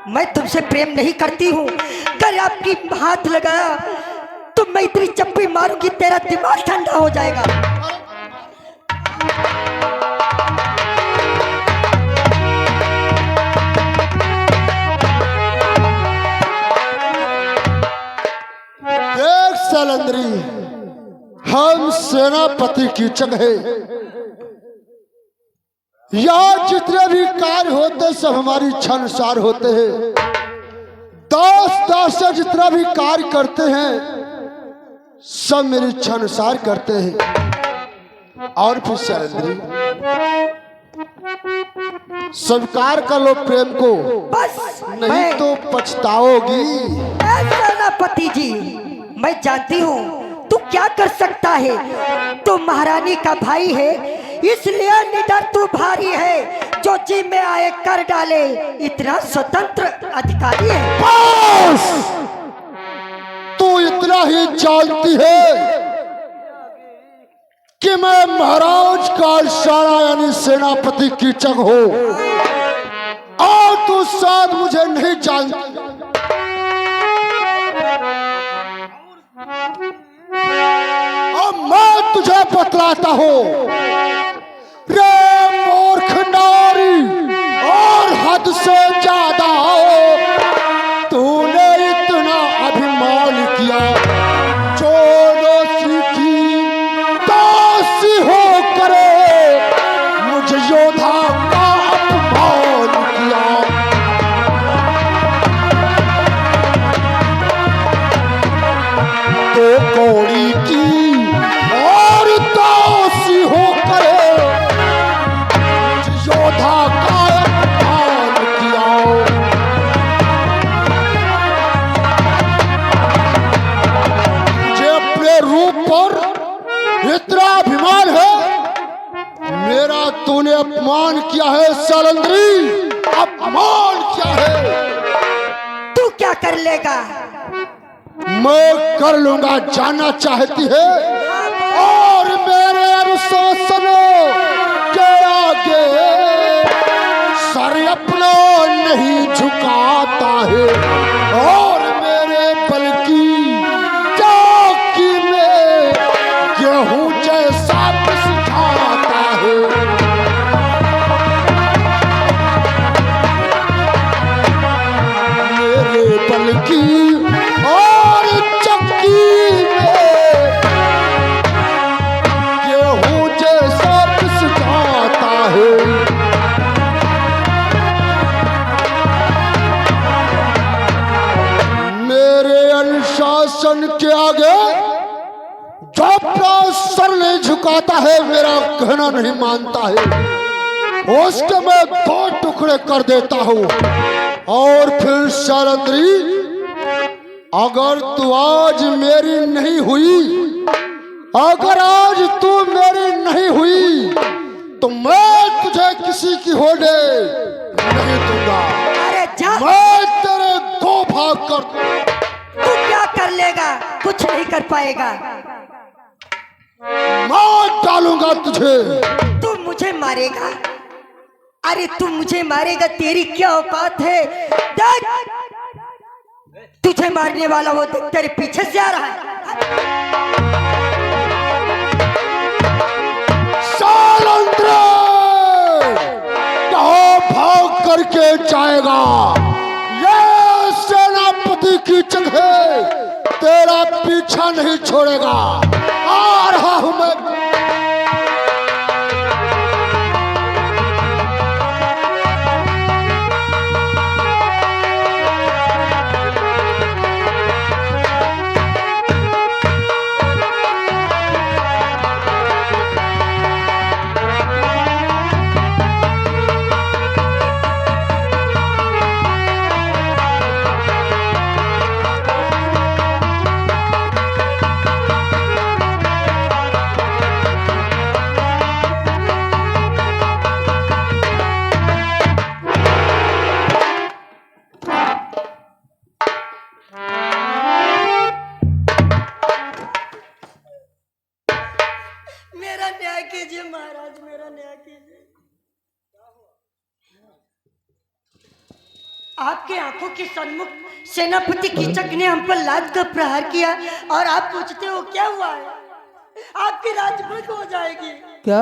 मैं तुमसे प्रेम नहीं करती हूँ। अगर आपकी हाथ लगाया तो मैं इतनी चप्पी मारूंगी तेरा दिमाग ठंडा हो जाएगा। देख सलंदरी, हम सेनापति की जगह यहाँ जितने भी कार्य होते सब हमारी इच्छा अनुसार होते हैं। दास जितना भी कार्य करते हैं सब मेरी इच्छा अनुसार करते हैं। और फिर सलंदरी स्वीकार कर लो प्रेम को, बस नहीं तो पछताओगी। सेनापति जी, मैं जानती हूँ तू क्या कर सकता है। तू महारानी का भाई है, इसलिए निडर तू भारी है, जो जी में आए कर डाले, इतना स्वतंत्र अधिकारी है। बस तू इतना ही जानती है कि मैं महाराज का इशारा यानी सेनापति की जग हो, और तू शायद मुझे नहीं जानती। अब मैं तुझे बतलाता हूं, रे मूर्ख नारी, और हद से ज्यादा तूने इतना अभिमान किया, जो दोषी की दासी हो करे, मुझे योद्धा का अपमान किया। तो कौड़ी की और दासी हो करे, मुझे योद्धा का अपमान किया। मुझे अपने रूप पर इतना अभिमान है, मेरा तूने अपमान किया है सलंदरी, अपमान किया है। तू क्या कर लेगा? मैं कर लूंगा, जानना चाहती है। और मेरे अनुशासनों के आगे सर अपना नहीं झुकाता है, और मेरे बल की चौकी में गेहूं जैसा पिस जाता है। मेरे बल की और चक्की में गेहूं जैसा पिस जाता है। मेरे अनुशासन के आगे जो अपना सर नहीं झुकाता है, मेरा कहना नहीं मानता है, उसके मैं दो टुकड़े कर देता हूं। और फिर सलंदरी, अगर तू आज मेरी नहीं हुई, अगर आज तू मेरी नहीं हुई, तो मैं तुझे किसी की होने नहीं दूंगा। अरे जा, मैं तेरे दो भाग कर तू क्या कर लेगा? कुछ नहीं कर पाएगा। मार डालूंगा तुझे। तू मुझे मारेगा? अरे तू मुझे मारेगा, तेरी क्या औकात है? देख, तुझे मारने वाला वो देख तेरे पीछे से आ रहा है। सालंद्रे, कहाँ भाग करके जाएगा? ये सेनापति की जगह तेरा पीछा नहीं छोड़ेगा। आ रहा हूं मैं। आपके आंखों के सन्मुख सेनापति कीचक ने हम पर लात का प्रहार किया और आप पूछते हो क्या हुआ है? आपकी राजभंग हो जाएगी। क्या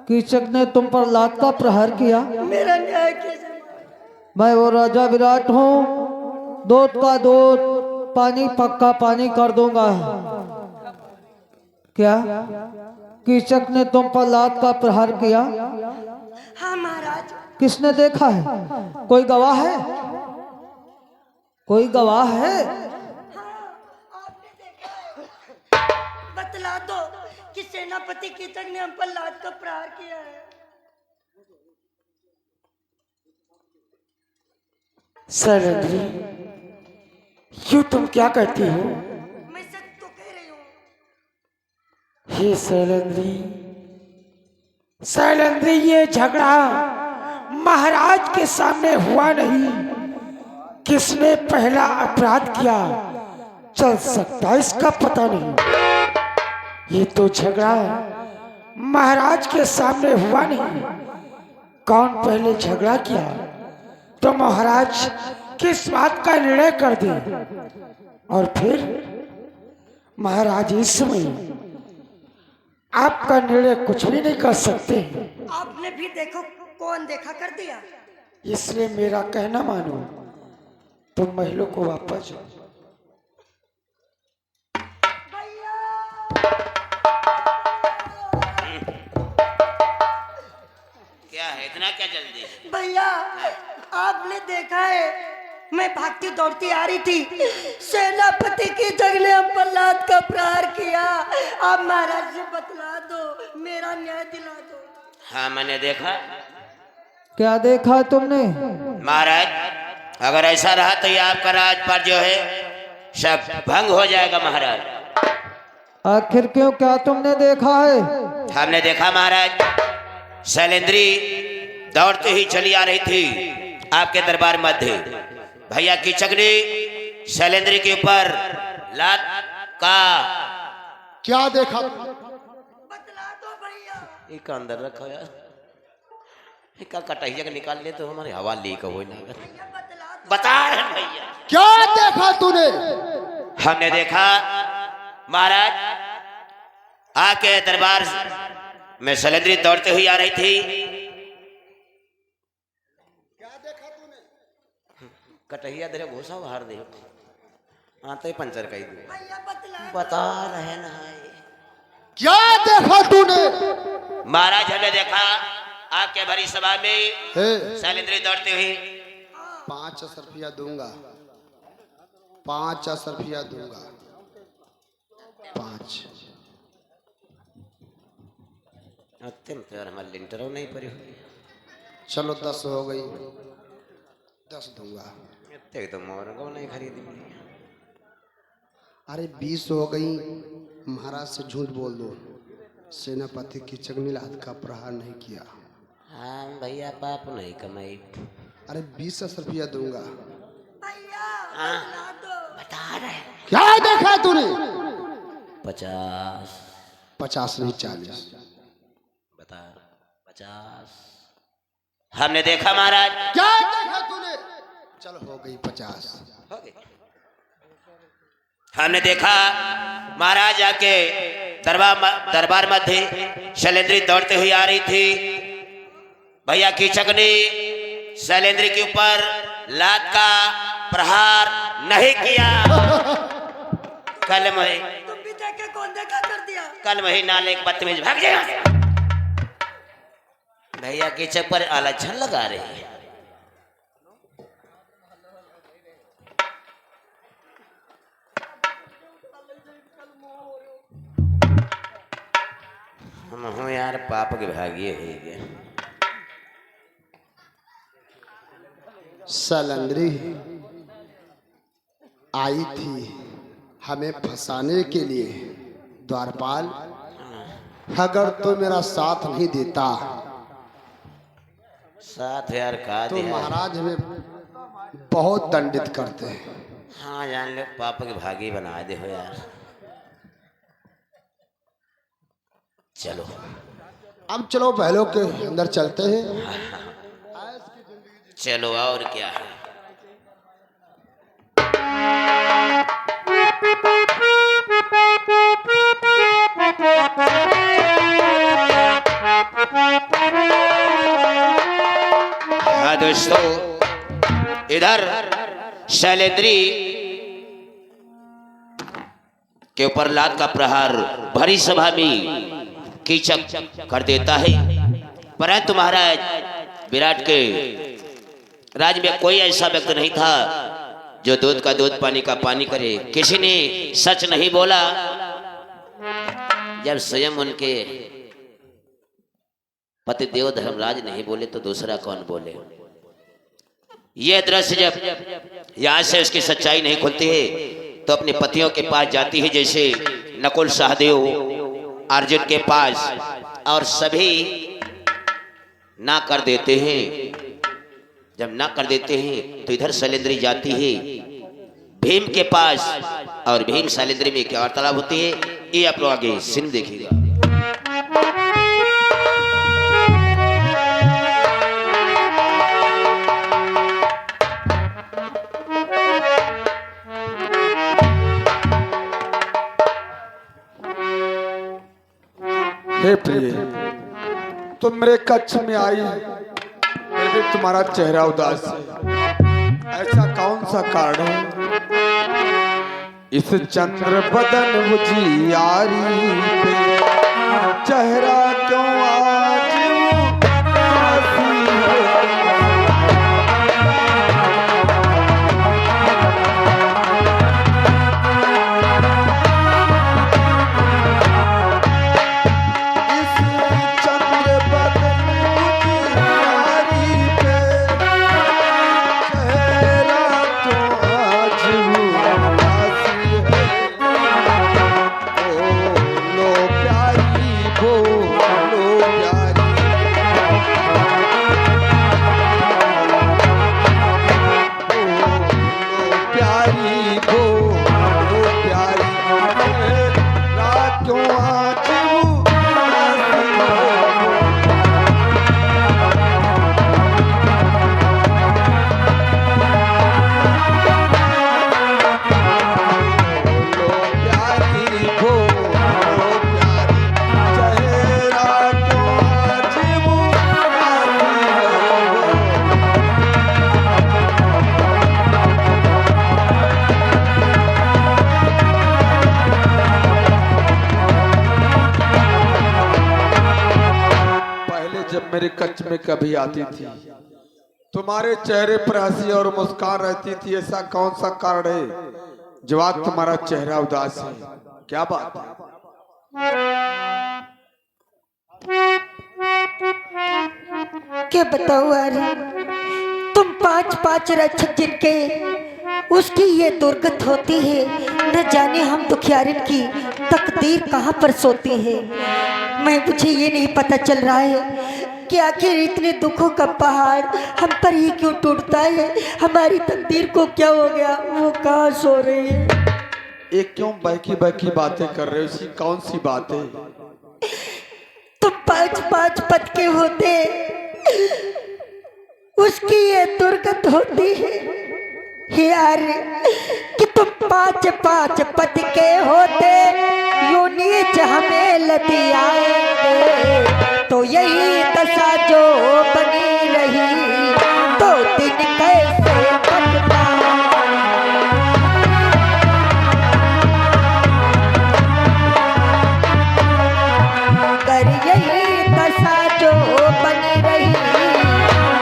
कीचक ने तुम पर लात का प्रहार किया? मेरा न्याय कीजिए। मैं वो राजा विराट हूँ, दूध का दूध, पानी पक्का पानी कर दूंगा। क्या कीचक ने तुम पर लात का प्रहार किया? हाँ महाराज। किसने देखा है? कोई गवाह है? कोई गवाह है? आपने देखा है? बतला दो कि सेनापति कीचक ने हम पर लात का प्रहार किया है। सैलंद्री, यूं तुम क्या करती हो? मैं सच तो कह रही हूँ। हे सैलंद्री, सैलंद्री, ये झगड़ा महाराज के सामने हुआ नहीं। किसने पहला अपराध किया चल सकता इसका पता नहीं। ये तो झगड़ा महाराज के सामने हुआ नहीं। कौन पहले झगड़ा किया तो महाराज किस बात का निर्णय कर दे। और फिर महाराज इस समय आपका निर्णय कुछ भी नहीं कर सकते। आपने भी देखो कौन देखा कर दिया। इसलिए मेरा कहना मानो, तुम महलों को वापस जाओ। क्या है इतना क्या जल्दी? भैया आपने देखा है मैं भागती दौड़ती आ रही थी, सेनापति की जग ने हम पर लात का प्रहार किया। आप महाराज से बतला दो, मेरा न्याय दिला दो। हाँ मैंने देखा। क्या देखा तुमने? महाराज अगर ऐसा रहा तो ये आपका राजपाट जो है सब भंग हो जाएगा महाराज। आखिर क्यों, क्या तुमने देखा है? हमने देखा महाराज, शैलेंद्री दौड़ते ही चली आ रही थी आपके दरबार मध्य। भैया कीचक ने शैलेंद्री के ऊपर लात का क्या देखा? बतला दो भैया। एक अंदर रखो यार, एक कटहिया का निकाल ले तो हमारी हवा लीक हो ना। भैया बतला दो। बता रहे भैया। क्या देखा तूने? हमने देखा महाराज आके दरबार में शैलेंद्री दौड़ते हुई आ रही थी। क्या देखा तूने? कटहिया दे घोसा बाहर दे आते ही पंचर कर दे। भैया बतला दो। बता रहे ना क्या देखा तूने? महाराज हमने देखा आके भरी सभा में हे, शैलेंद्री दौड़ती हुई। 5 रुपया दूंगा, 5 रुपया दूंगा, 5। अत्यंत यार हमारे लिंटरों नहीं पड़ी हुई। चलो 10 हो गई, 10 दूंगा। इतने तो मोर को नहीं खरीदी। अरे 20 हो गई। महाराज से झूठ बोल दो, सेनापति की चगनी लात का प्रहार नहीं किया। हाँ भैया पाप नहीं कमाई। अरे 20 रुपया दूंगा। भैया हाँ। बतला दो। बता रहे क्या देखा तूने? 50 50 नहीं 40। बता 50। हमने देखा महाराज। क्या देखा तूने? चल हो गई 50। हो गई। हमने देखा महाराज आके दरबार मध्य शैलेंद्री दौड़ते हुई आ रही थी। भैया कीचक ने शैलेंद्री के ऊपर लात का प्रहार नहीं किया। कल में तुम भी देखे कौन देखा कर दिया। कल वही नाले के बदतमीज भाग जाएगा। भैया कीचक पर आलक्षण लगा रही है। हम हूँ यार पाप के भागिए है गए। शैलेंद्री आई थी हमें फंसाने के लिए। द्वारपाल, अगर तो मेरा साथ नहीं देता साथ यार का तो दिया। महाराज हमें बहुत दंडित करते हैं। हाँ जान लो पाप के भागी बना दे हो यार। चलो अब चलो बहलों के अंदर चलते हैं। चलो और क्या है। इधर शैलेंद्री के ऊपर लात का प्रहार भरी सभा में कीचक कर देता है। परंतु महाराज विराट के राज में कोई ऐसा व्यक्ति नहीं था जो दूध का दूध पानी का पानी करे। किसी ने सच नहीं बोला। जब स्वयं उनके पति देव धर्मराज नहीं बोले तो दूसरा कौन बोले। यह दृश्य जब यहां से उसकी सच्चाई नहीं खुलती है तो अपने पतियों के पास जाती है, जैसे नकुल सहदेव अर्जुन के पास, और सभी ना कर देते हैं। जब ना कर देते हैं तो इधर शैलेंद्री जाती है भीम के पास, और भीम शैलेंद्री में क्या वार्तालाप होती है ये आप लोग आगे सिन देखिएगा। हे प्रिय, तुम मेरे कच्छ में आई, फिर भी तुम्हारा चेहरा उदास है। ऐसा कौन सा कारण है? इस चंद्र बदन उजियारी पे चेहरा क्यों आज उदासी है? मेरे कच्छ में कभी आती थी, तुम्हारे चेहरे पर हंसी और मुस्कान रहती थी। ऐसा कौन सा कारण है जो आज तुम्हारा चेहरा उदास है? क्या बात है? क्या बताओ यार, तुम पांच रक्षक जिनके उसकी ये दुर्गत होती है, न जाने हम दुखियारिन की तकदीर कहाँ पर सोती है। मुझे ये नहीं पता चल रहा है कि आखिर इतने दुखों का पहाड़ हम पर ही क्यों टूटता है। हमारी तकदीर को क्या हो गया, वो कहाँ सो रही है। एक क्यों बहकी बहकी बातें कर रहे हो? इसी कौन सी बात है? तुम पांच पद के होते उसकी ये दुर्गत होती है यार, कि तुम पांच पद के होते यूं नीच हमें लती आएंगे, तो यही दशा जो बनी रही तो दिन कैसे कटना। कर यही दशा जो बनी रही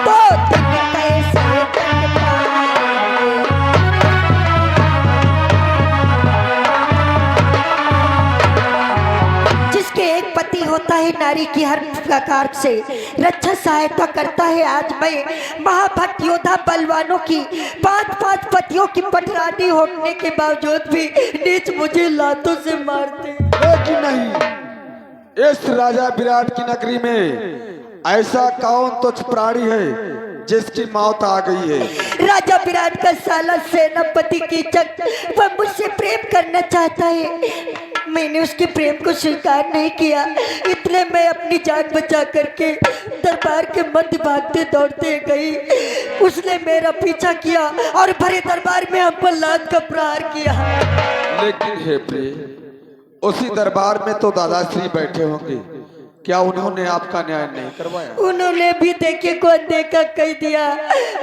तो दिन कैसे कटना। पति होता है नारी की हर प्रकार से रक्षा सहायता करता है। आज मैं महाभक्त योद्धा बलवानों की पांच पतियों की पटरानी होने के बावजूद भी नीच मुझे लातों से मारते। लेकिन नहीं, इस राजा विराट की नगरी में ऐसा कौन तुच्छ प्राणी है जिसकी मौत आ गई है? राजा विराट का साला सेनापति कीचक वह मुझसे प्रेम करना चाहता है। मैंने उसके प्रेम को स्वीकार नहीं किया, इतने मैं अपनी जान बचा करके दरबार के मध्य भागते दौड़ते गई। उसने मेरा पीछा किया और भरे दरबार में हम पर लात का प्रहार किया। लेकिन हे प्रिय, उसी दरबार में तो दादाश्री बैठे होंगे, क्या उन्होंने आपका न्याय नहीं करवाया? उन्होंने भी देखे को देखा कह दिया,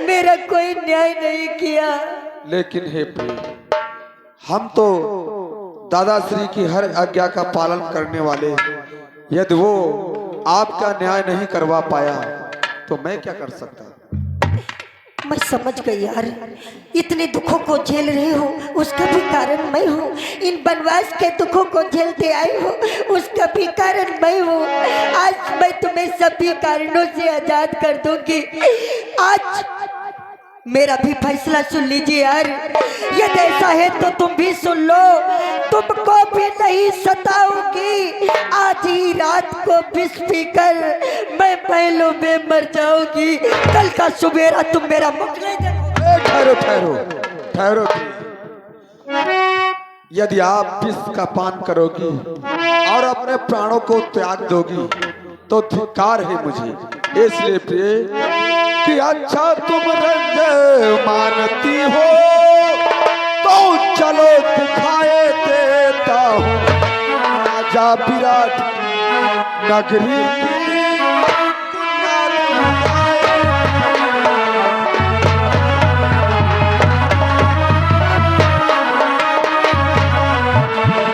मेरा कोई न्याय नहीं किया। लेकिन हे प्रिय, हम तो दादाश्री की हर आज्ञा का पालन करने वाले, यदि वो आपका न्याय नहीं करवा पाया तो मैं क्या कर सकता? मैं समझ गई यार, इतने दुखों को झेल रहे हो उसका भी कारण मैं हूँ। इन वनवास के दुखों को झेलते आई हो उसका भी कारण मैं हूँ। आज मैं तुम्हें सभी कारणों से आजाद कर दूंगी। आज मेरा भी फैसला सुन लीजिए यार, यदि ऐसा है तो तुम भी सुन लो। तुमको भी नहीं सताऊंगी, आज ही रात को विष पीकर मैं पहलों में मर जाऊंगी। कल का सुबेरा तुम मेरा मुख नहीं देखोगे। ठहरो ठहरो ठहरो, यदि आप विष का पान करोगी और अपने प्राणों को त्याग दोगी तो धिक्कार है मुझे। इसलिए प्रिय कि अच्छा तुम रंग मानती हो तो चलो दिखाए देता हूँ राजा विराट नगरी की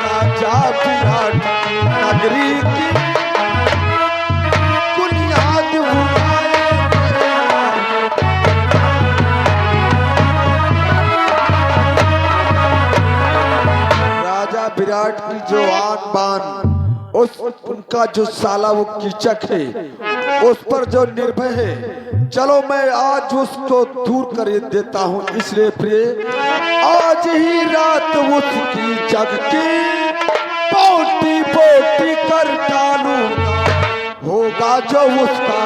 राजा विराट नगरी की बुनियाद उठाए। राजा विराट की जो आन बान, उस उनका जो साला वो कीचक है उस पर जो निर्भय है, चलो मैं आज उसको दूर कर देता हूँ। इसलिए प्रिय आज ही रात उसकी जग की बोटी बोटी कर डालूंगा। होगा जो उसका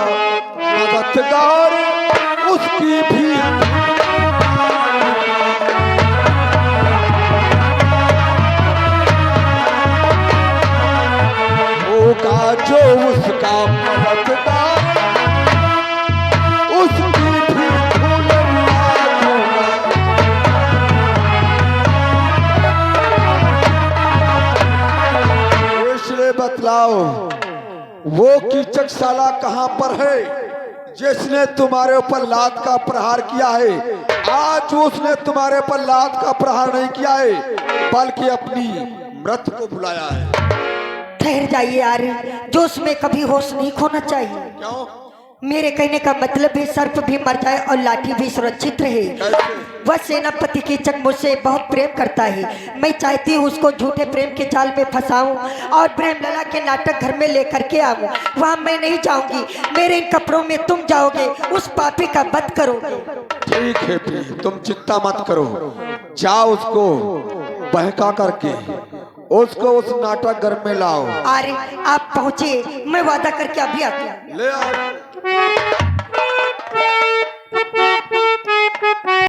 मददगार उसकी भी होगा जो उसका मददगार उसकी भी धूल उड़ा दूंगा। इसलिए बतलाओ वो कीचक साला कहां पर है जिसने तुम्हारे ऊपर लात का प्रहार किया है? आज उसने तुम्हारे ऊपर लात का प्रहार नहीं किया है बल्कि अपनी मृत को बुलाया है। ठहर जाइए यार, जोश में कभी होश नहीं खोना चाहिए। क्यों? मेरे कहने का मतलब है सर्प भी मर जाए और लाठी भी सुरक्षित रहे। वह सेनापति कीचक मुझसे बहुत प्रेम करता है। मैं चाहती हूँ उसको झूठे प्रेम के जाल में फंसाऊं और प्रेमलला के नाटक घर में लेकर के आऊं। वहाँ मैं नहीं जाऊंगी, मेरे इन कपड़ों में तुम जाओगे, उस पापी का वध करोगे। ठीक है प्रिय, तुम चिंता मत करो, जाओ उसको बहका करके उसको उस नाटक घर में लाओ। अरे आप पहुँचे, मैं वादा करके अभी आती हूँ। ले आओ।